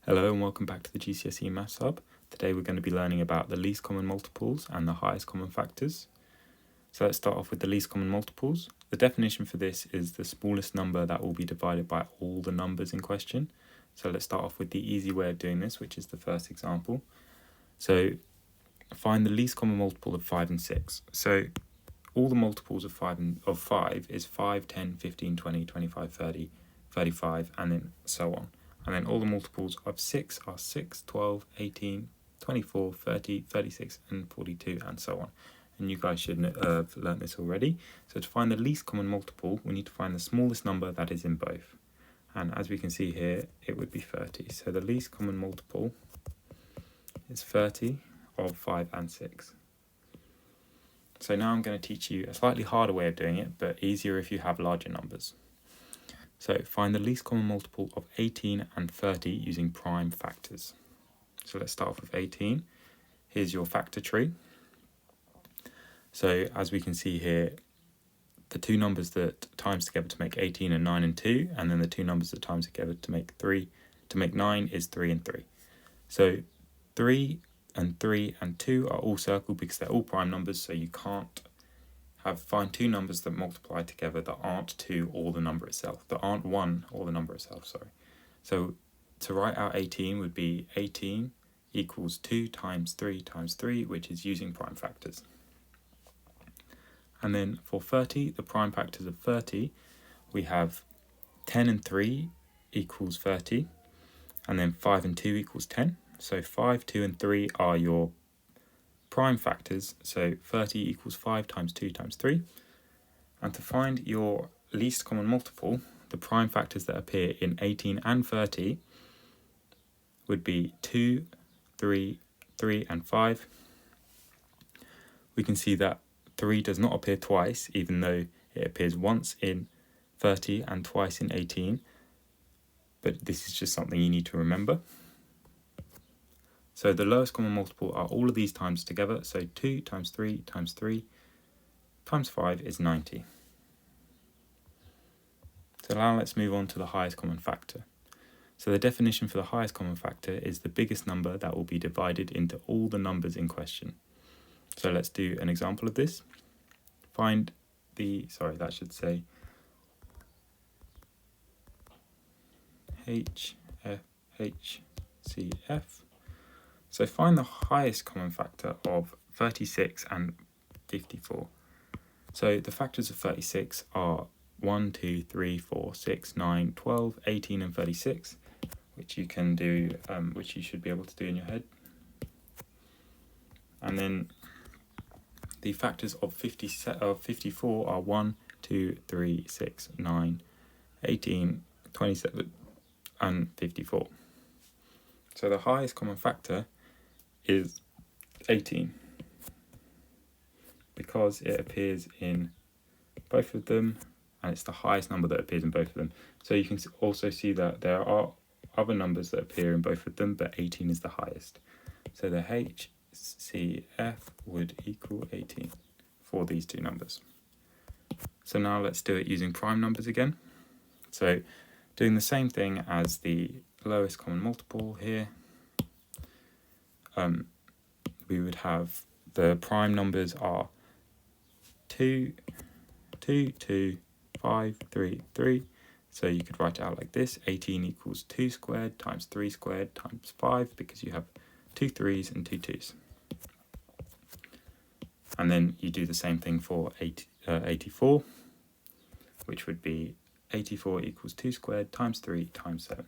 Hello and welcome back to the GCSE Maths Hub. Today we're going to be learning about the least common multiples and the highest common factors. So let's start off with the least common multiples. The definition for this is the smallest number that will be divided by all the numbers in question. So let's start off with the easy way of doing this, which is the first example. So find the least common multiple of 5 and 6. So all the multiples of 5 is 5, 10, 15, 20, 25, 30, 35, and then so on. And then all the multiples of 6 are 6, 12, 18, 24, 30, 36, and 42, and so on. And you guys should have learned this already. So to find the least common multiple, we need to find the smallest number that is in both. And as we can see here, it would be 30. So the least common multiple is 30 of 5 and 6. So now I'm going to teach you a slightly harder way of doing it, but easier if you have larger numbers. So find the least common multiple of 18 and 30 using prime factors. So let's start off with 18. Here's your factor tree. So as we can see here, the two numbers that times together to make 18 are 9 and 2, and then the two numbers that times together to make 9 is 3 and 3. So 3 and 3 and 2 are all circled because they're all prime numbers, so you can't find two numbers that multiply together that aren't 2 or the number itself, that aren't 1 or the number itself, sorry. So to write out 18 would be 18 equals 2 times 3, which is using prime factors. And then for 30, the prime factors of 30, we have 10 and 3 equals 30, and then 5 and 2 equals 10. So 5, 2, and 3 are your prime factors, so 30 equals 5 times 2 times 3. And to find your least common multiple, the prime factors that appear in 18 and 30 would be 2, 3, 3, and 5. We can see that 3 does not appear twice, even though it appears once in 30 and twice in 18. But this is just something you need to remember. So the lowest common multiple are all of these times together. So 2 times 3 times 3 times 5 is 90. So now let's move on to the highest common factor. So the definition for the highest common factor is the biggest number that will be divided into all the numbers in question. So let's do an example of this. Find the, that should say HCF. So find the highest common factor of 36 and 54. So the factors of 36 are 1, 2, 3, 4, 6, 9, 12, 18, and 36, which you can do, which you should be able to do in your head. And then the factors of 54 are 1, 2, 3, 6, 9, 18, 27, and 54. So the highest common factor is 18 because it appears in both of them and it's the highest number that appears in both of them. So you can also see that there are other numbers that appear in both of them, but 18 is the highest. So the HCF would equal 18 for these two numbers. So now let's do it using prime numbers again. So doing the same thing as the lowest common multiple here, we would have the prime numbers are 2, 2, 2, 5, 3, 3. So you could write it out like this: 18 equals 2 squared times 3 squared times 5, because you have 2 3s and 2 2s. And then you do the same thing for 84, which would be 84 equals 2 squared times 3 times 7.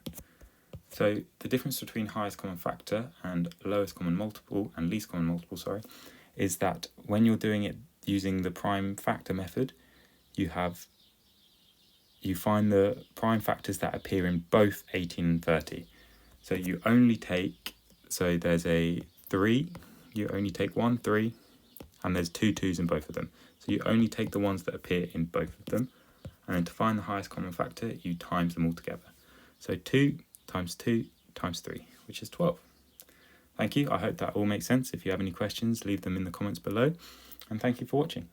So the difference between highest common factor and lowest common multiple and least common multiple, is that when you're doing it using the prime factor method, you find the prime factors that appear in both 18 and 30. So you only take, so there's a 3, you only take 1 3, and there's 2 2s in both of them. So you only take the ones that appear in both of them. And then to find the highest common factor, you times them all together. So 2 times 2 times 3, which is 12. Thank you. I hope that all makes sense. If you have any questions, leave them in the comments below. And thank you for watching.